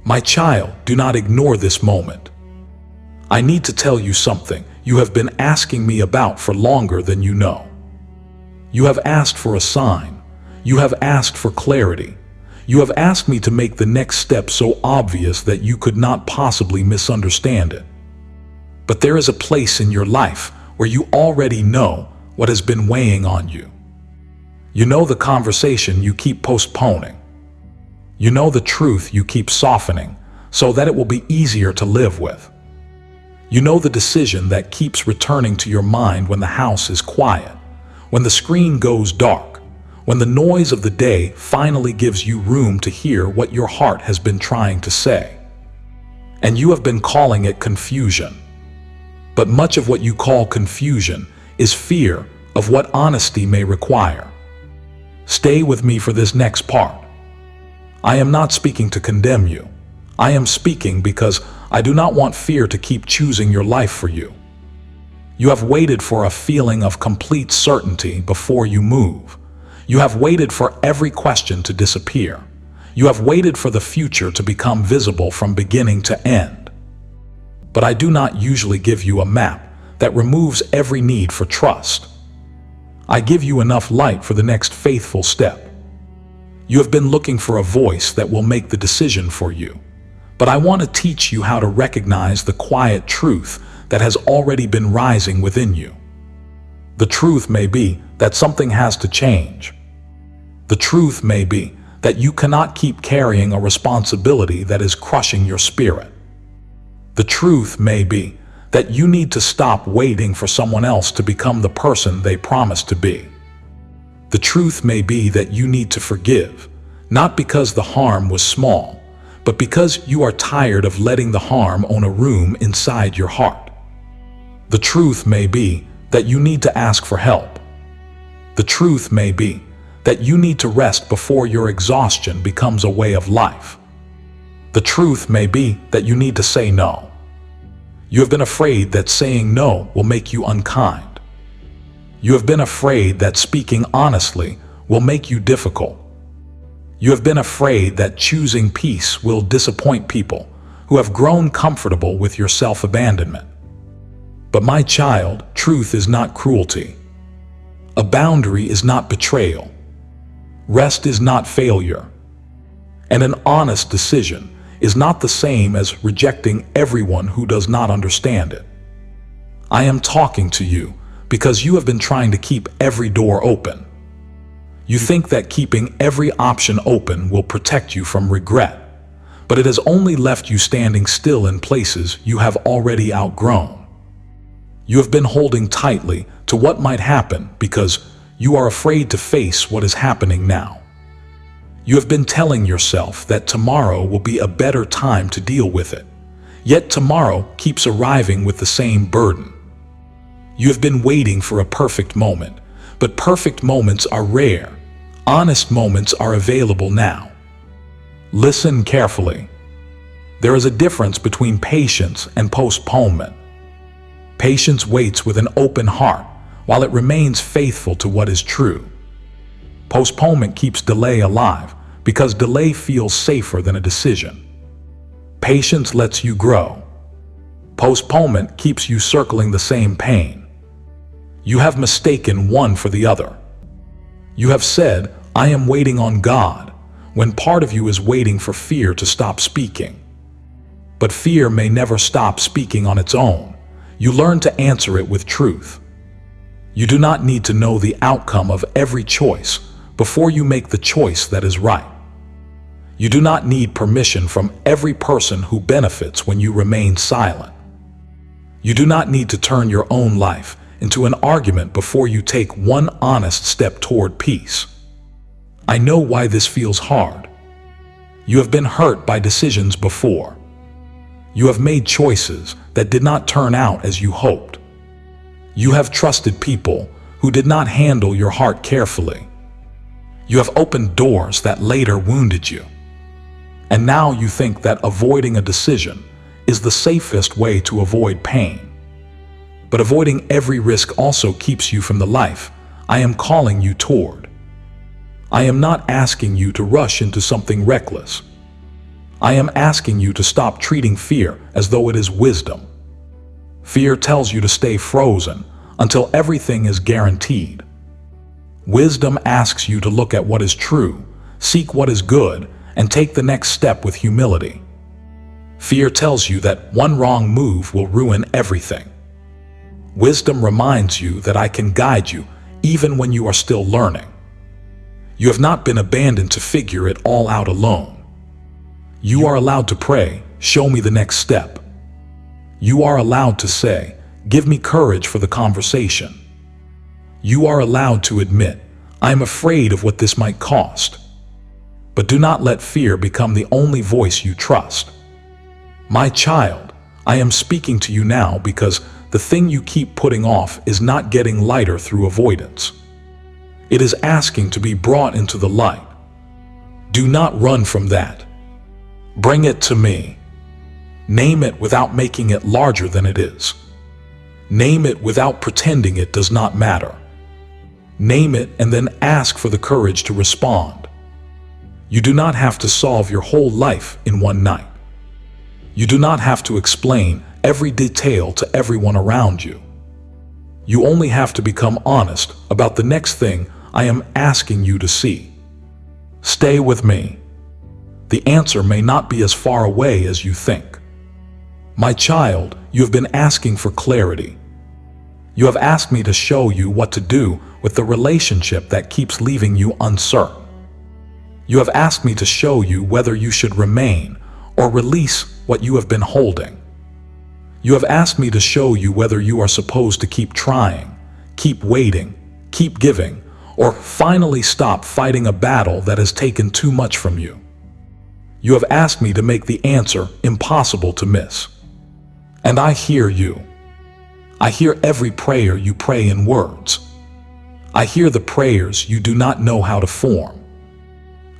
My child, do not ignore this moment. I need to tell you something you have been asking me about for longer than you know. You have asked for a sign. You have asked for clarity. You have asked me to make the next step so obvious that you could not possibly misunderstand it. But there is a place in your life where you already know what has been weighing on you. You know the conversation you keep postponing. You know the truth you keep softening so that it will be easier to live with. You know the decision that keeps returning to your mind when the house is quiet, when the screen goes dark, when the noise of the day finally gives you room to hear what your heart has been trying to say. And you have been calling it confusion. But much of what you call confusion is fear of what honesty may require. Stay with me for this next part. I am not speaking to condemn you. I am speaking because I do not want fear to keep choosing your life for you. You have waited for a feeling of complete certainty before you move. You have waited for every question to disappear. You have waited for the future to become visible from beginning to end. But I do not usually give you a map that removes every need for trust. I give you enough light for the next faithful step. You have been looking for a voice that will make the decision for you. But I want to teach you how to recognize the quiet truth that has already been rising within you. The truth may be that something has to change. The truth may be that you cannot keep carrying a responsibility that is crushing your spirit. The truth may be that you need to stop waiting for someone else to become the person they promised to be. The truth may be that you need to forgive, not because the harm was small, but because you are tired of letting the harm own a room inside your heart. The truth may be that you need to ask for help. The truth may be that you need to rest before your exhaustion becomes a way of life. The truth may be that you need to say no. You have been afraid that saying no will make you unkind. You have been afraid that speaking honestly will make you difficult. You have been afraid that choosing peace will disappoint people who have grown comfortable with your self-abandonment. But my child, truth is not cruelty. A boundary is not betrayal. Rest is not failure. And an honest decision is not the same as rejecting everyone who does not understand it. I am talking to you because you have been trying to keep every door open. You think that keeping every option open will protect you from regret, but it has only left you standing still in places you have already outgrown. You have been holding tightly to what might happen because you are afraid to face what is happening now. You have been telling yourself that tomorrow will be a better time to deal with it, yet tomorrow keeps arriving with the same burden. You have been waiting for a perfect moment, but perfect moments are rare. Honest moments are available now. Listen carefully. There is a difference between patience and postponement. Patience waits with an open heart while it remains faithful to what is true. Postponement keeps delay alive because delay feels safer than a decision. Patience lets you grow. Postponement keeps you circling the same pain. You have mistaken one for the other. You have said, "I am waiting on God," when part of you is waiting for fear to stop speaking. But fear may never stop speaking on its own. You learn to answer it with truth. You do not need to know the outcome of every choice before you make the choice that is right. You do not need permission from every person who benefits when you remain silent. You do not need to turn your own life into an argument before you take one honest step toward peace. I know why this feels hard. You have been hurt by decisions before. You have made choices that did not turn out as you hoped. You have trusted people who did not handle your heart carefully. You have opened doors that later wounded you. And now you think that avoiding a decision is the safest way to avoid pain. But avoiding every risk also keeps you from the life I am calling you toward. I am not asking you to rush into something reckless. I am asking you to stop treating fear as though it is wisdom. Fear tells you to stay frozen until everything is guaranteed. Wisdom asks you to look at what is true, seek what is good, and take the next step with humility. Fear tells you that one wrong move will ruin everything. Wisdom reminds you that I can guide you even when you are still learning. You have not been abandoned to figure it all out alone. You are allowed to pray, show me the next step. You are allowed to say, give me courage for the conversation. You are allowed to admit, I am afraid of what this might cost. But do not let fear become the only voice you trust. My child, I am speaking to you now because the thing you keep putting off is not getting lighter through avoidance. It is asking to be brought into the light. Do not run from that. Bring it to me. Name it without making it larger than it is. Name it without pretending it does not matter. Name it and then ask for the courage to respond. You do not have to solve your whole life in one night. You do not have to explain every detail to everyone around you. You only have to become honest about the next thing I am asking you to see. Stay with me. The answer may not be as far away as you think. My child, you have been asking for clarity. You have asked me to show you what to do with the relationship that keeps leaving you uncertain. You have asked me to show you whether you should remain or release what you have been holding. You have asked me to show you whether you are supposed to keep trying, keep waiting, keep giving, or finally stop fighting a battle that has taken too much from you. You have asked me to make the answer impossible to miss. And I hear you. I hear every prayer you pray in words. I hear the prayers you do not know how to form.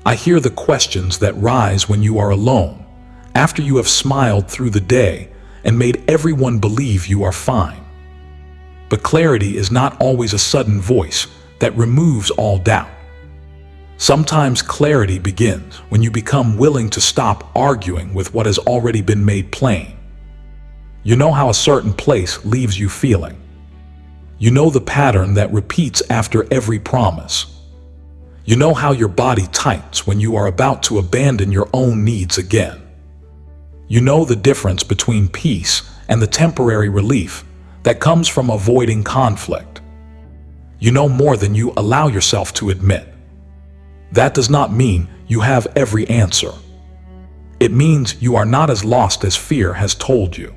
I hear the questions that rise when you are alone, after you have smiled through the day and made everyone believe you are fine. But clarity is not always a sudden voice that removes all doubt. Sometimes clarity begins when you become willing to stop arguing with what has already been made plain. You know how a certain place leaves you feeling. You know the pattern that repeats after every promise. You know how your body tightens when you are about to abandon your own needs again. You know the difference between peace and the temporary relief that comes from avoiding conflict. You know more than you allow yourself to admit. That does not mean you have every answer. It means you are not as lost as fear has told you.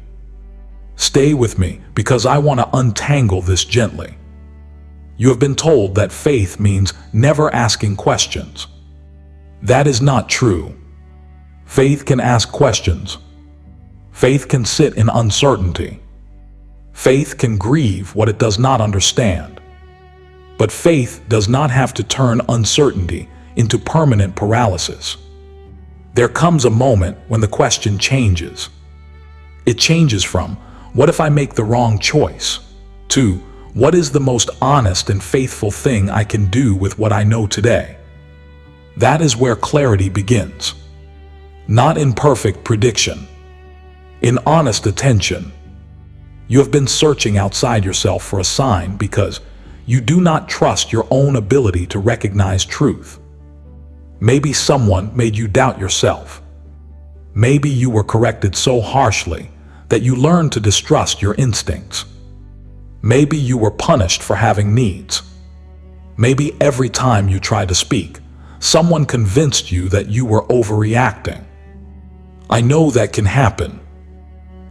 Stay with me because I want to untangle this gently. You have been told that faith means never asking questions. That is not true. Faith can ask questions. Faith can sit in uncertainty. Faith can grieve what it does not understand. But faith does not have to turn uncertainty into permanent paralysis. There comes a moment when the question changes. It changes from, what if I make the wrong choice? To, what is the most honest and faithful thing I can do with what I know today? That is where clarity begins. Not in perfect prediction. In honest attention. You have been searching outside yourself for a sign because you do not trust your own ability to recognize truth. Maybe someone made you doubt yourself. Maybe you were corrected so harshly that you learned to distrust your instincts. Maybe you were punished for having needs. Maybe every time you tried to speak, someone convinced you that you were overreacting. I know that can happen.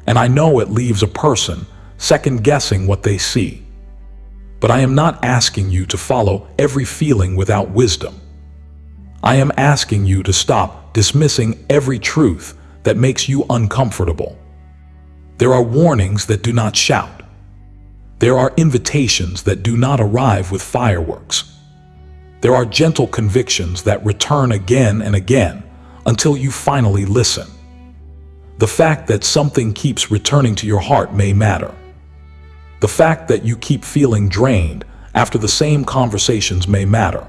And I know it leaves a person second-guessing what they see. But I am not asking you to follow every feeling without wisdom. I am asking you to stop dismissing every truth that makes you uncomfortable. There are warnings that do not shout. There are invitations that do not arrive with fireworks. There are gentle convictions that return again and again until you finally listen. The fact that something keeps returning to your heart may matter. The fact that you keep feeling drained after the same conversations may matter.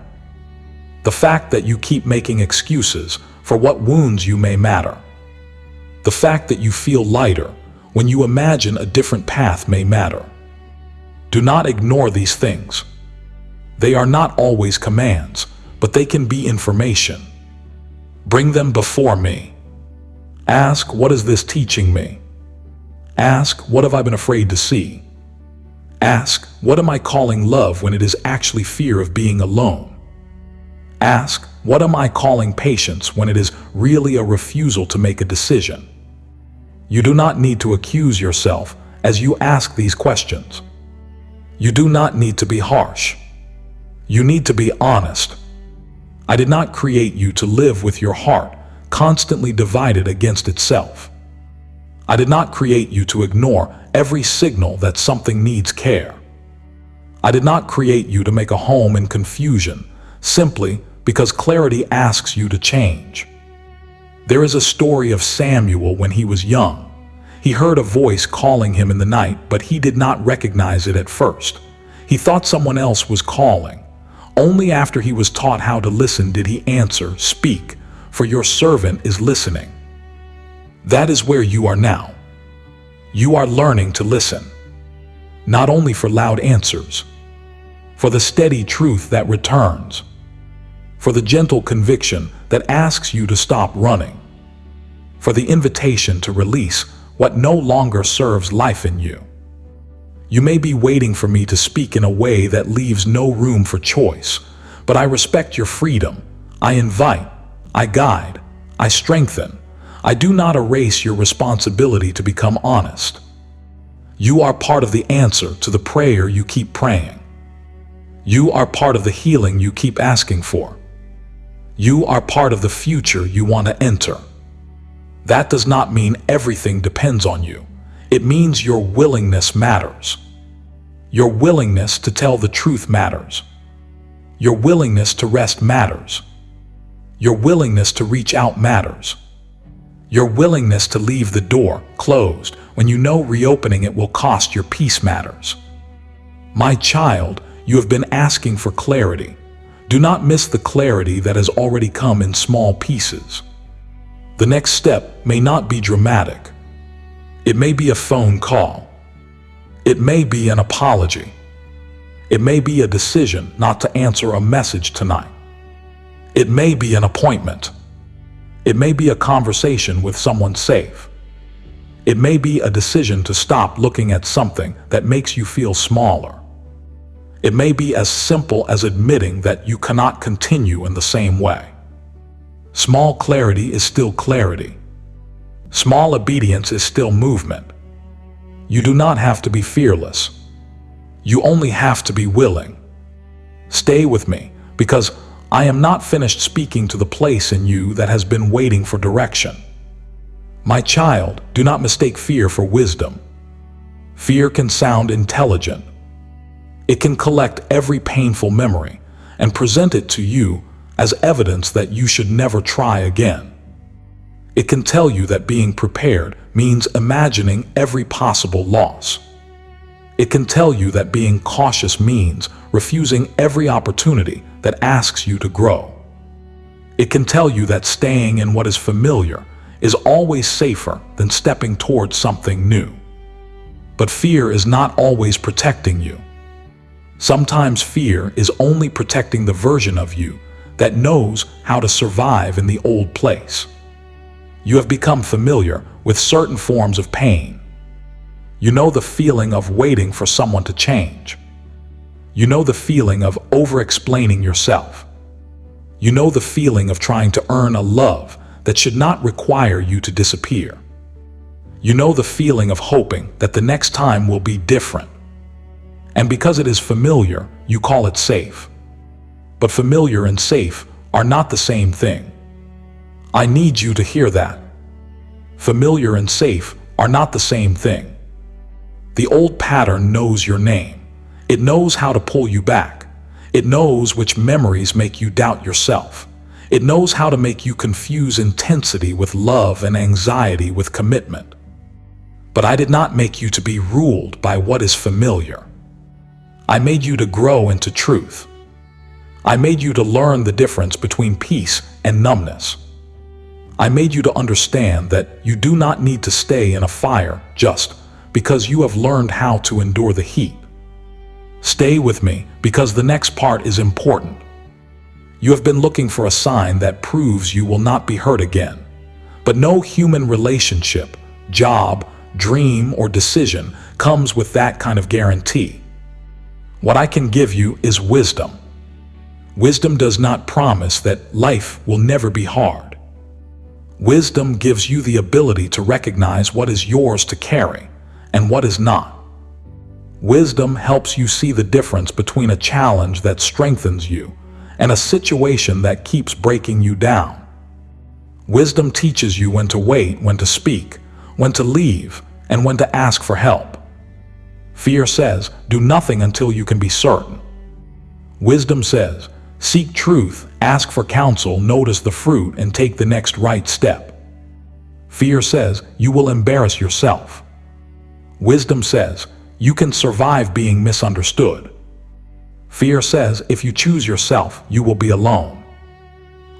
The fact that you keep making excuses for what wounds you may matter. The fact that you feel lighter when you imagine a different path may matter. Do not ignore these things. They are not always commands, but they can be information. Bring them before me. Ask, what is this teaching me? Ask, what have I been afraid to see? Ask, what am I calling love when it is actually fear of being alone? Ask, what am I calling patience when it is really a refusal to make a decision? You do not need to accuse yourself as you ask these questions. You do not need to be harsh. You need to be honest. I did not create you to live with your heart constantly divided against itself. I did not create you to ignore every signal that something needs care. I did not create you to make a home in confusion simply because clarity asks you to change. There is a story of Samuel when he was young. He heard a voice calling him in the night, but he did not recognize it at first. He thought someone else was calling. Only after he was taught how to listen did he answer, "Speak, for your servant is listening." That is where you are now. You are learning to listen, not only for loud answers, for the steady truth that returns, for the gentle conviction that asks you to stop running, for the invitation to release what no longer serves life in you. You may be waiting for me to speak in a way that leaves no room for choice, but I respect your freedom. I invite, I guide, I strengthen. I do not erase your responsibility to become honest. You are part of the answer to the prayer you keep praying. You are part of the healing you keep asking for. You are part of the future you want to enter. That does not mean everything depends on you. It means your willingness matters. Your willingness to tell the truth matters. Your willingness to rest matters. Your willingness to reach out matters. Your willingness to leave the door closed when you know reopening it will cost your peace matters. My child, you have been asking for clarity. Do not miss the clarity that has already come in small pieces. The next step may not be dramatic. It may be a phone call. It may be an apology. It may be a decision not to answer a message tonight. It may be an appointment. It may be a conversation with someone safe. It may be a decision to stop looking at something that makes you feel smaller. It may be as simple as admitting that you cannot continue in the same way. Small clarity is still clarity. Small obedience is still movement. You do not have to be fearless. You only have to be willing. Stay with me, because I am not finished speaking to the place in you that has been waiting for direction. My child, do not mistake fear for wisdom. Fear can sound intelligent. It can collect every painful memory and present it to you as evidence that you should never try again. It can tell you that being prepared means imagining every possible loss. It can tell you that being cautious means refusing every opportunity that asks you to grow. It can tell you that staying in what is familiar is always safer than stepping towards something new. But fear is not always protecting you. Sometimes fear is only protecting the version of you that knows how to survive in the old place. You have become familiar with certain forms of pain. You know the feeling of waiting for someone to change. You know the feeling of over-explaining yourself. You know the feeling of trying to earn a love that should not require you to disappear. You know the feeling of hoping that the next time will be different. And because it is familiar, you call it safe. But familiar and safe are not the same thing. I need you to hear that. Familiar and safe are not the same thing. The old pattern knows your name. It knows how to pull you back. It knows which memories make you doubt yourself. It knows how to make you confuse intensity with love and anxiety with commitment. But I did not make you to be ruled by what is familiar. I made you to grow into truth. I made you to learn the difference between peace and numbness. I made you to understand that you do not need to stay in a fire just because you have learned how to endure the heat. Stay with me because the next part is important. You have been looking for a sign that proves you will not be hurt again. But no human relationship, job, dream, or decision comes with that kind of guarantee. What I can give you is wisdom. Wisdom does not promise that life will never be hard. Wisdom gives you the ability to recognize what is yours to carry and what is not. Wisdom helps you see the difference between a challenge that strengthens you and a situation that keeps breaking you down. Wisdom teaches you when to wait, when to speak, when to leave, and when to ask for help. Fear says, do nothing until you can be certain. Wisdom says, seek truth, ask for counsel, notice the fruit, and take the next right step. Fear says, you will embarrass yourself. Wisdom says, you can survive being misunderstood. Fear says, if you choose yourself, you will be alone.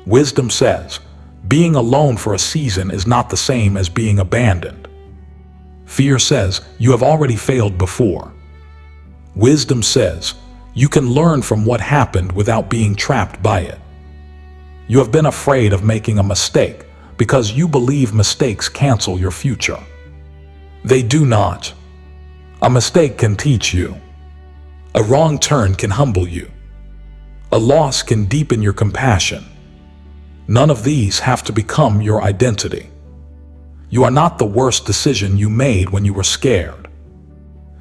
Wisdom says, being alone for a season is not the same as being abandoned. Fear says, you have already failed before. Wisdom says, you can learn from what happened without being trapped by it. You have been afraid of making a mistake because you believe mistakes cancel your future. They do not. A mistake can teach you. A wrong turn can humble you. A loss can deepen your compassion. None of these have to become your identity. You are not the worst decision you made when you were scared.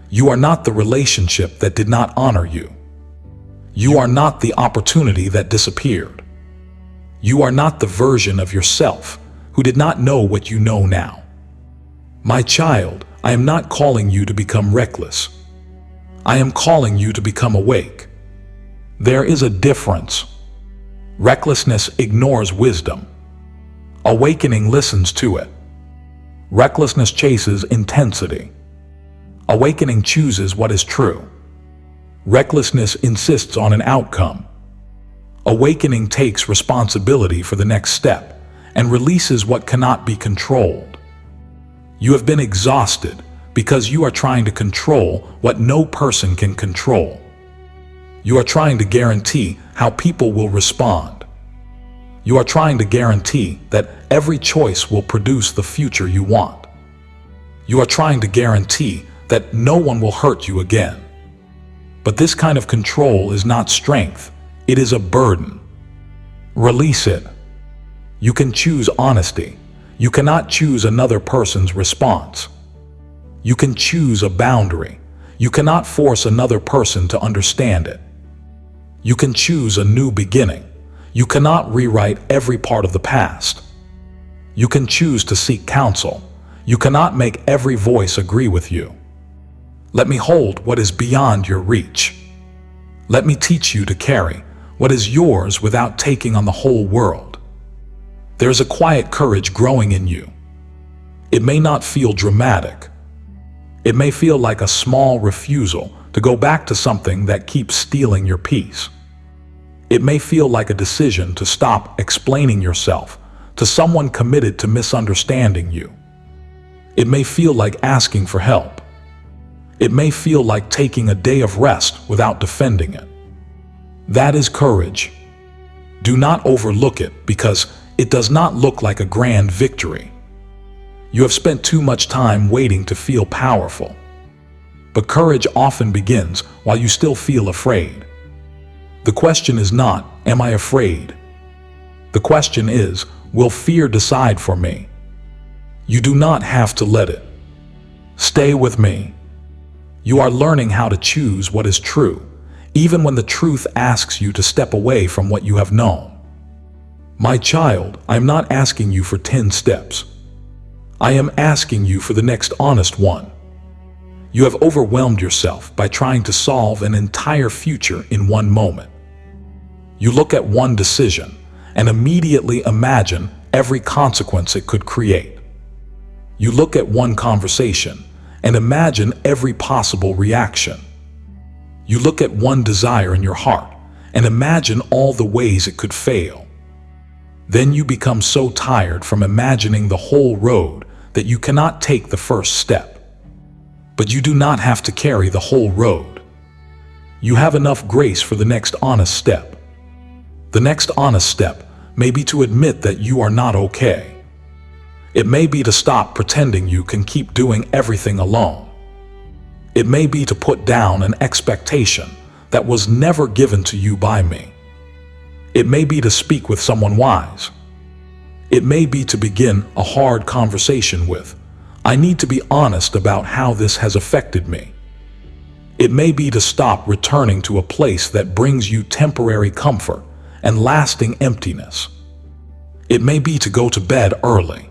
You are not the relationship that did not honor you. You are not the opportunity that disappeared. You are not the version of yourself who did not know what you know now. My child, I am not calling you to become reckless. I am calling you to become awake. There is a difference. Recklessness ignores wisdom. Awakening listens to it. Recklessness chases intensity. Awakening chooses what is true. Recklessness insists on an outcome. Awakening takes responsibility for the next step and releases what cannot be controlled. You have been exhausted because you are trying to control what no person can control. You are trying to guarantee how people will respond. You are trying to guarantee that every choice will produce the future you want. You are trying to guarantee that no one will hurt you again. But this kind of control is not strength, it is a burden. Release it. You can choose honesty. You cannot choose another person's response. You can choose a boundary. You cannot force another person to understand it. You can choose a new beginning. You cannot rewrite every part of the past. You can choose to seek counsel. You cannot make every voice agree with you. Let me hold what is beyond your reach. Let me teach you to carry what is yours without taking on the whole world. There is a quiet courage growing in you. It may not feel dramatic. It may feel like a small refusal to go back to something that keeps stealing your peace. It may feel like a decision to stop explaining yourself to someone committed to misunderstanding you. It may feel like asking for help. It may feel like taking a day of rest without defending it. That is courage. Do not overlook it because it does not look like a grand victory. You have spent too much time waiting to feel powerful. But courage often begins while you still feel afraid. The question is not, am I afraid? The question is, will fear decide for me? You do not have to let it. Stay with me. You are learning how to choose what is true, even when the truth asks you to step away from what you have known. My child, I am not asking you for 10 steps. I am asking you for the next honest one. You have overwhelmed yourself by trying to solve an entire future in one moment. You look at one decision and immediately imagine every consequence it could create. You look at one conversation and imagine every possible reaction. You look at one desire in your heart and imagine all the ways it could fail. Then you become so tired from imagining the whole road that you cannot take the first step. But you do not have to carry the whole road. You have enough grace for the next honest step. The next honest step may be to admit that you are not okay. It may be to stop pretending you can keep doing everything alone. It may be to put down an expectation that was never given to you by me. It may be to speak with someone wise. It may be to begin a hard conversation with, I need to be honest about how this has affected me. It may be to stop returning to a place that brings you temporary comfort and lasting emptiness. It may be to go to bed early.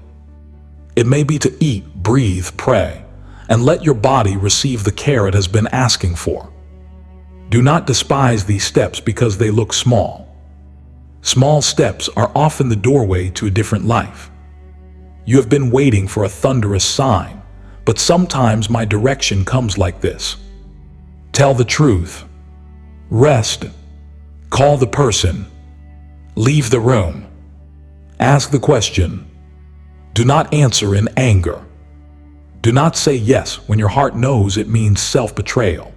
It may be to eat, breathe, pray, and let your body receive the care it has been asking for. Do not despise these steps because they look small. Small steps are often the doorway to a different life. You have been waiting for a thunderous sign, but sometimes my direction comes like this. Tell the truth. Rest. Call the person. Leave the room. Ask the question. Do not answer in anger. Do not say yes when your heart knows it means self-betrayal.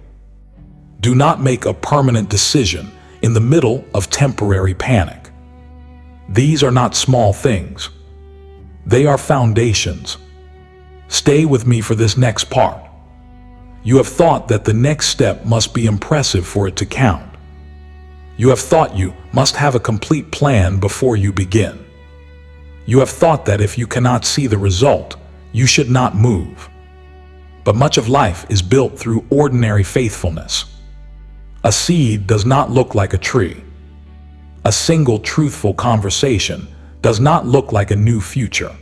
Do not make a permanent decision in the middle of temporary panic. These are not small things. They are foundations. Stay with me for this next part. You have thought that the next step must be impressive for it to count. You have thought you must have a complete plan before you begin. You have thought that if you cannot see the result, you should not move. But much of life is built through ordinary faithfulness. A seed does not look like a tree. A single truthful conversation does not look like a new future.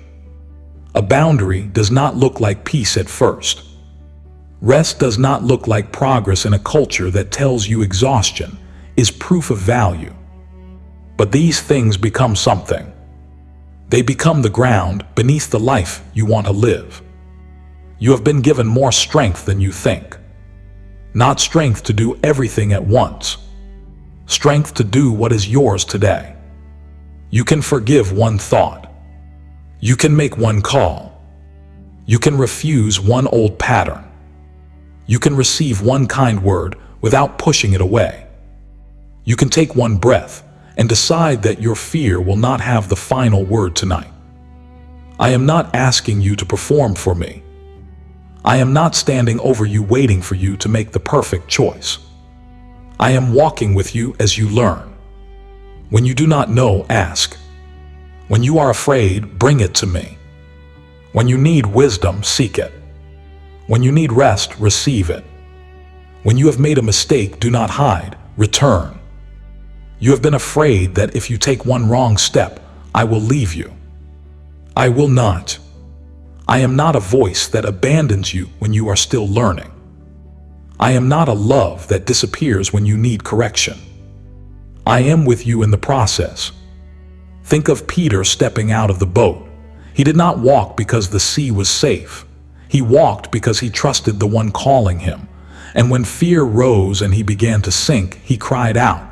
A boundary does not look like peace at first. Rest does not look like progress in a culture that tells you exhaustion is proof of value. But these things become something. They become the ground beneath the life you want to live. You have been given more strength than you think. Not strength to do everything at once. Strength to do what is yours today. You can forgive one thought. You can make one call. You can refuse one old pattern. You can receive one kind word without pushing it away. You can take one breath and decide that your fear will not have the final word tonight. I am not asking you to perform for me. I am not standing over you waiting for you to make the perfect choice. I am walking with you as you learn. When you do not know, ask. When you are afraid, bring it to me. When you need wisdom, seek it. When you need rest, receive it. When you have made a mistake, do not hide, return. You have been afraid that if you take one wrong step, I will leave you. I will not. I am not a voice that abandons you when you are still learning. I am not a love that disappears when you need correction. I am with you in the process. Think of Peter stepping out of the boat. He did not walk because the sea was safe. He walked because he trusted the one calling him. And when fear rose and he began to sink, he cried out.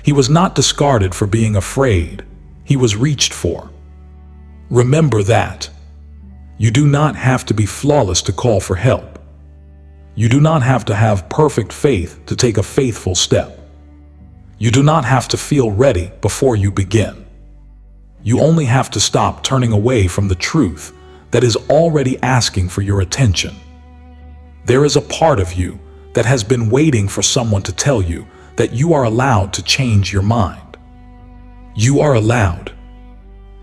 He was not discarded for being afraid. He was reached for. Remember that. You do not have to be flawless to call for help. You do not have to have perfect faith to take a faithful step. You do not have to feel ready before you begin. You only have to stop turning away from the truth that is already asking for your attention. There is a part of you that has been waiting for someone to tell you that you are allowed to change your mind. You are allowed.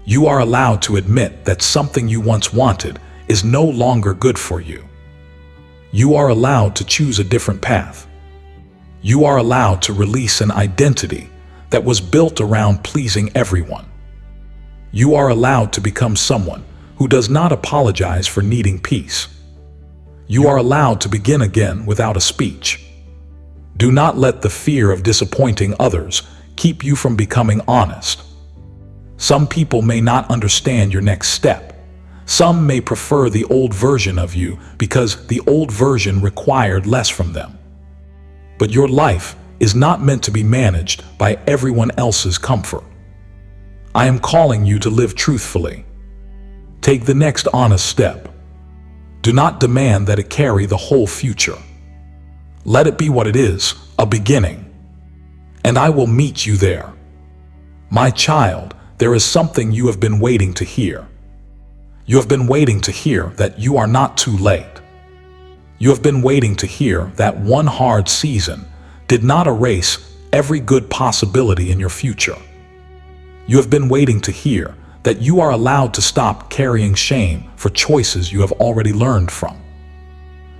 You are allowed to admit that something you once wanted is no longer good for you. You are allowed to choose a different path. You are allowed to release an identity that was built around pleasing everyone. You are allowed to become someone who does not apologize for needing peace. You are allowed to begin again without a speech. Do not let the fear of disappointing others keep you from becoming honest. Some people may not understand your next step. Some may prefer the old version of you because the old version required less from them. But your life is not meant to be managed by everyone else's comfort. I am calling you to live truthfully. Take the next honest step. Do not demand that it carry the whole future. Let it be what it is, a beginning. And I will meet you there. My child, there is something you have been waiting to hear. You have been waiting to hear that you are not too late. You have been waiting to hear that one hard season did not erase every good possibility in your future. You have been waiting to hear that you are allowed to stop carrying shame for choices you have already learned from.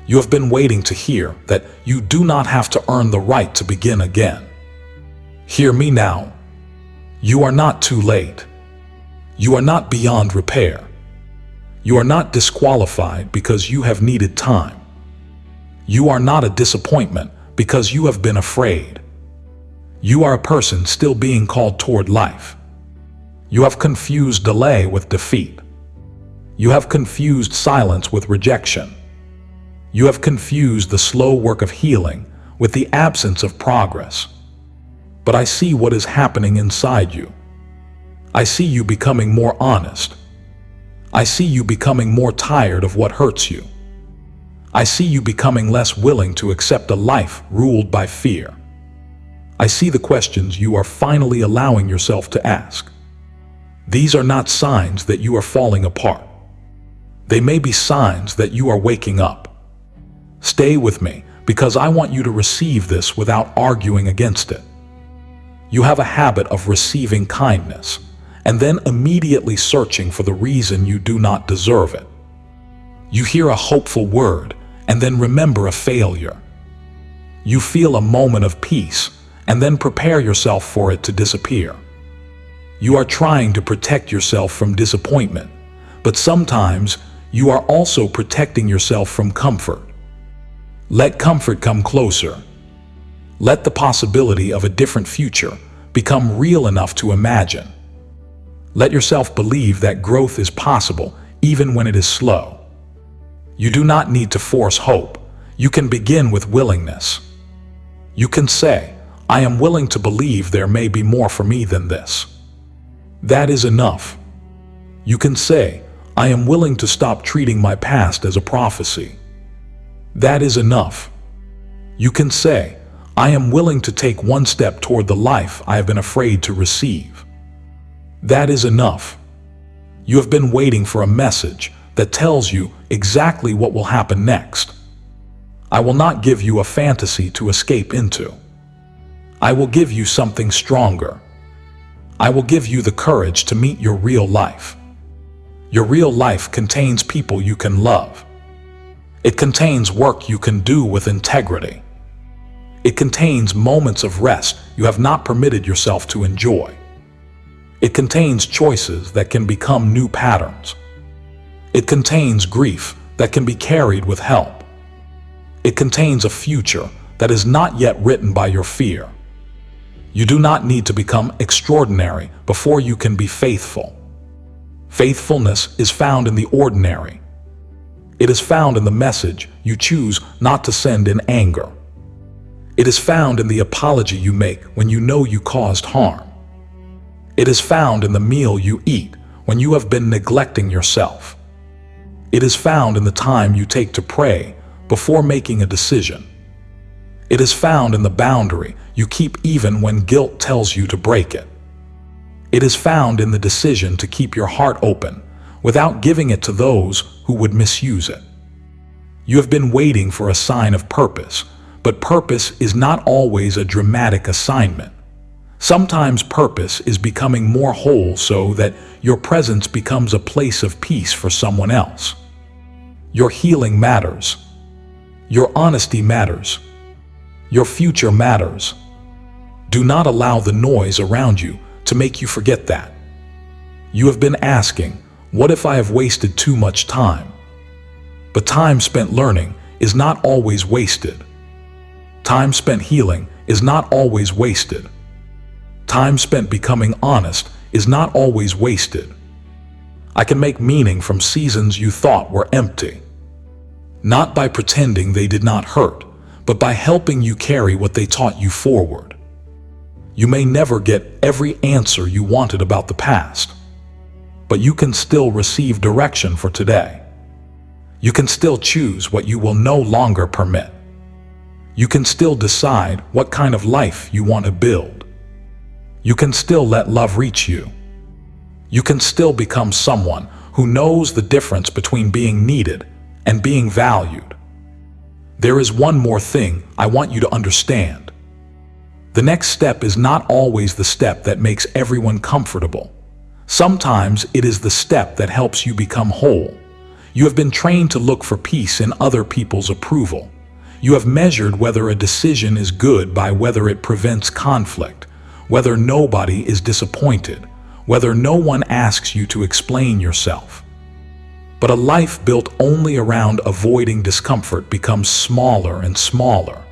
You have been waiting to hear that you do not have to earn the right to begin again. Hear me now. You are not too late. You are not beyond repair. You are not disqualified because you have needed time. You are not a disappointment because you have been afraid. You are a person still being called toward life. You have confused delay with defeat. You have confused silence with rejection. You have confused the slow work of healing with the absence of progress. But I see what is happening inside you. I see you becoming more honest. I see you becoming more tired of what hurts you. I see you becoming less willing to accept a life ruled by fear. I see the questions you are finally allowing yourself to ask. These are not signs that you are falling apart. They may be signs that you are waking up. Stay with me, because I want you to receive this without arguing against it. You have a habit of receiving kindness, and then immediately searching for the reason you do not deserve it. You hear a hopeful word, and then remember a failure. You feel a moment of peace, and then prepare yourself for it to disappear. You are trying to protect yourself from disappointment, but sometimes you are also protecting yourself from comfort. Let comfort come closer. Let the possibility of a different future become real enough to imagine. Let yourself believe that growth is possible even when it is slow. You do not need to force hope. You can begin with willingness. You can say, I am willing to believe there may be more for me than this. That is enough. You can say, I am willing to stop treating my past as a prophecy. That is enough. You can say, I am willing to take one step toward the life I have been afraid to receive. That is enough. You have been waiting for a message that tells you exactly what will happen next. I will not give you a fantasy to escape into. I will give you something stronger. I will give you the courage to meet your real life. Your real life contains people you can love. It contains work you can do with integrity. It contains moments of rest you have not permitted yourself to enjoy. It contains choices that can become new patterns. It contains grief that can be carried with help. It contains a future that is not yet written by your fear. You do not need to become extraordinary before you can be faithful. Faithfulness is found in the ordinary. It is found in the message you choose not to send in anger. It is found in the apology you make when you know you caused harm. It is found in the meal you eat when you have been neglecting yourself. It is found in the time you take to pray before making a decision. It is found in the boundary you keep even when guilt tells you to break it. It is found in the decision to keep your heart open without giving it to those who would misuse it. You have been waiting for a sign of purpose, but purpose is not always a dramatic assignment. Sometimes purpose is becoming more whole so that your presence becomes a place of peace for someone else. Your healing matters. Your honesty matters. Your future matters. Do not allow the noise around you to make you forget that. You have been asking, what if I have wasted too much time? But time spent learning is not always wasted. Time spent healing is not always wasted. Time spent becoming honest is not always wasted. I can make meaning from seasons you thought were empty. Not by pretending they did not hurt, but by helping you carry what they taught you forward. You may never get every answer you wanted about the past, but you can still receive direction for today. You can still choose what you will no longer permit. You can still decide what kind of life you want to build. You can still let love reach you. You can still become someone who knows the difference between being needed and being valued. There is one more thing I want you to understand. The next step is not always the step that makes everyone comfortable. Sometimes it is the step that helps you become whole. You have been trained to look for peace in other people's approval. You have measured whether a decision is good by whether it prevents conflict, whether nobody is disappointed, whether no one asks you to explain yourself. But a life built only around avoiding discomfort becomes smaller and smaller.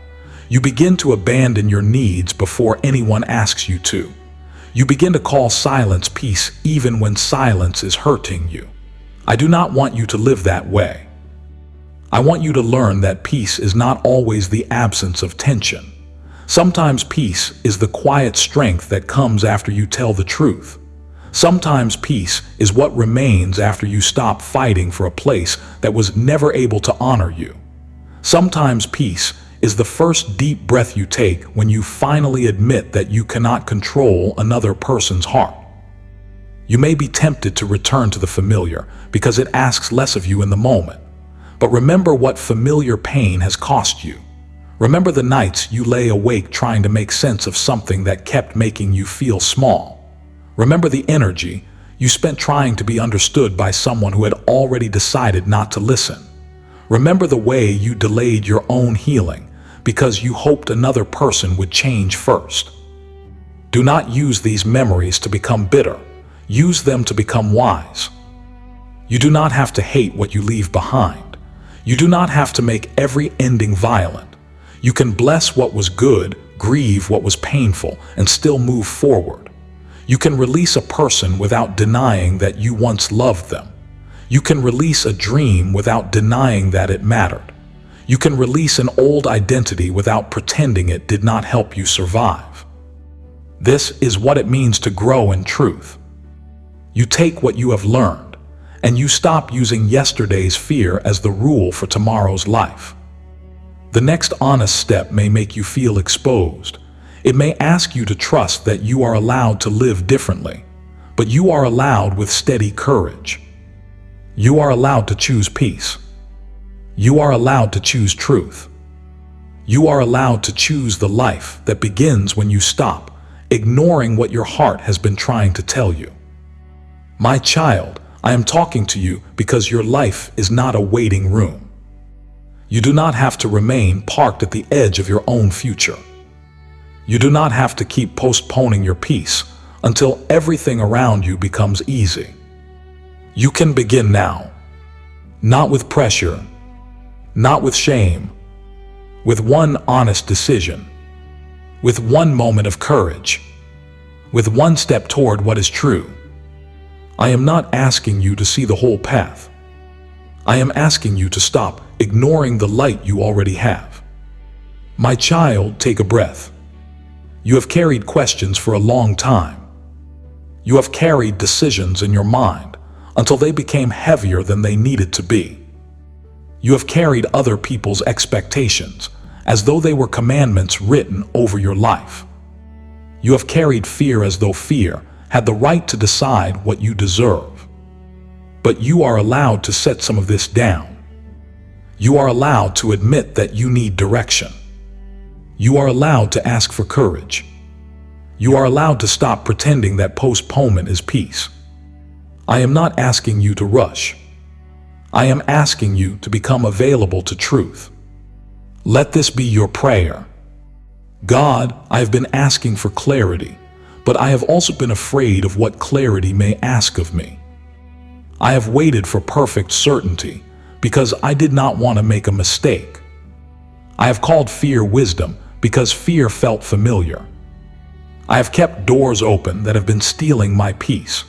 You begin to abandon your needs before anyone asks you to. You begin to call silence peace even when silence is hurting you. I do not want you to live that way. I want you to learn that peace is not always the absence of tension. Sometimes peace is the quiet strength that comes after you tell the truth. Sometimes peace is what remains after you stop fighting for a place that was never able to honor you. Sometimes peace is the first deep breath you take when you finally admit that you cannot control another person's heart. You may be tempted to return to the familiar because it asks less of you in the moment. But remember what familiar pain has cost you. Remember the nights you lay awake trying to make sense of something that kept making you feel small. Remember the energy you spent trying to be understood by someone who had already decided not to listen. Remember the way you delayed your own healing because you hoped another person would change first. Do not use these memories to become bitter. Use them to become wise. You do not have to hate what you leave behind. You do not have to make every ending violent. You can bless what was good, grieve what was painful, and still move forward. You can release a person without denying that you once loved them. You can release a dream without denying that it mattered. You can release an old identity without pretending it did not help you survive. This is what it means to grow in truth. You take what you have learned, and you stop using yesterday's fear as the rule for tomorrow's life. The next honest step may make you feel exposed. It may ask you to trust that you are allowed to live differently, but you are allowed with steady courage. You are allowed to choose peace. You are allowed to choose truth. You are allowed to choose the life that begins when you stop ignoring what your heart has been trying to tell you. My child, I am talking to you because your life is not a waiting room. You do not have to remain parked at the edge of your own future. You do not have to keep postponing your peace until everything around you becomes easy. You can begin now, not with pressure, not with shame, with one honest decision, with one moment of courage, with one step toward what is true. I am not asking you to see the whole path. I am asking you to stop ignoring the light you already have. My child, take a breath. You have carried questions for a long time. You have carried decisions in your mind until they became heavier than they needed to be. You have carried other people's expectations as though they were commandments written over your life. You have carried fear as though fear had the right to decide what you deserve. But you are allowed to set some of this down. You are allowed to admit that you need direction. You are allowed to ask for courage. You are allowed to stop pretending that postponement is peace. I am not asking you to rush. I am asking you to become available to truth. Let this be your prayer. God, I have been asking for clarity, but I have also been afraid of what clarity may ask of me. I have waited for perfect certainty because I did not want to make a mistake. I have called fear wisdom because fear felt familiar. I have kept doors open that have been stealing my peace.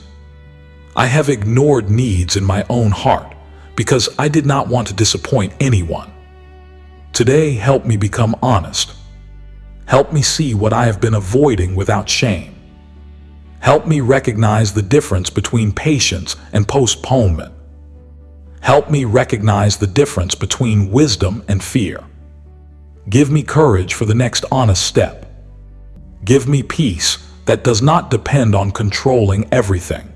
I have ignored needs in my own heart because I did not want to disappoint anyone. Today, help me become honest. Help me see what I have been avoiding without shame. Help me recognize the difference between patience and postponement. Help me recognize the difference between wisdom and fear. Give me courage for the next honest step. Give me peace that does not depend on controlling everything.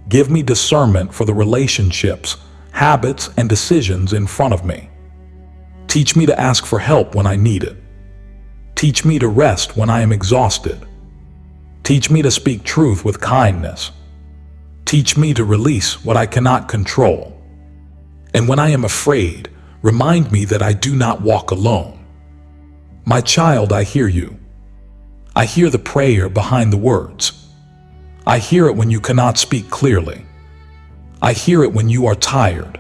Give me discernment for the relationships, habits, and decisions in front of me. Teach me to ask for help when I need it. Teach me to rest when I am exhausted. Teach me to speak truth with kindness. Teach me to release what I cannot control. And when I am afraid, remind me that I do not walk alone. My child, I hear you. I hear the prayer behind the words. I hear it when you cannot speak clearly. I hear it when you are tired.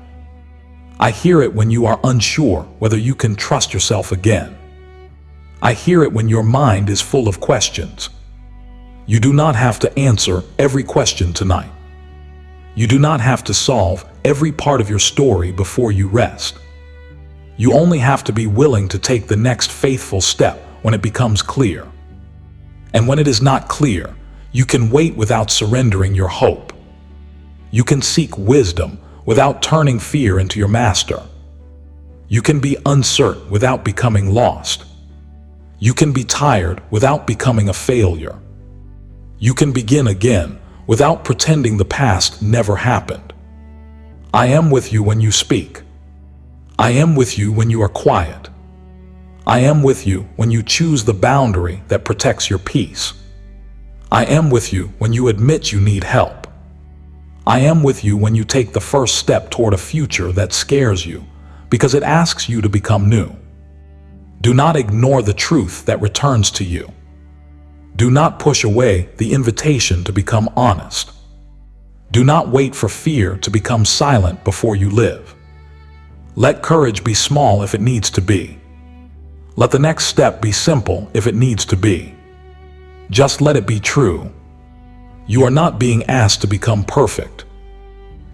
I hear it when you are unsure whether you can trust yourself again. I hear it when your mind is full of questions. You do not have to answer every question tonight. You do not have to solve every part of your story before you rest. You only have to be willing to take the next faithful step when it becomes clear. And when it is not clear, you can wait without surrendering your hope. You can seek wisdom without turning fear into your master. You can be uncertain without becoming lost. You can be tired without becoming a failure. You can begin again without pretending the past never happened. I am with you when you speak. I am with you when you are quiet. I am with you when you choose the boundary that protects your peace. I am with you when you admit you need help. I am with you when you take the first step toward a future that scares you because it asks you to become new. Do not ignore the truth that returns to you. Do not push away the invitation to become honest. Do not wait for fear to become silent before you live. Let courage be small if it needs to be. Let the next step be simple if it needs to be. Just let it be true. You are not being asked to become perfect.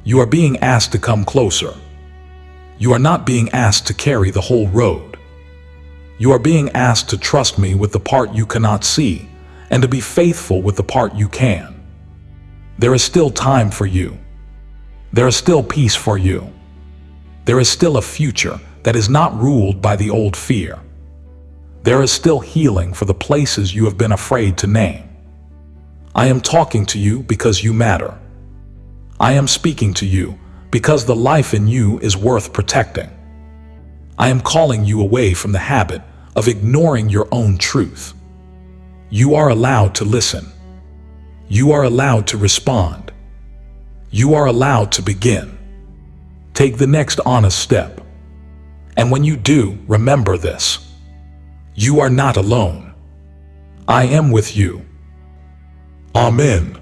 You are being asked to come closer. You are not being asked to carry the whole road. You are being asked to trust me with the part you cannot see and to be faithful with the part you can. There is still time for you. There is still peace for you. There is still a future that is not ruled by the old fear. There is still healing for the places you have been afraid to name. I am talking to you because you matter. I am speaking to you because the life in you is worth protecting. I am calling you away from the habit of ignoring your own truth. You are allowed to listen. You are allowed to respond. You are allowed to begin. Take the next honest step. And when you do, remember this. You are not alone. I am with you. Amen.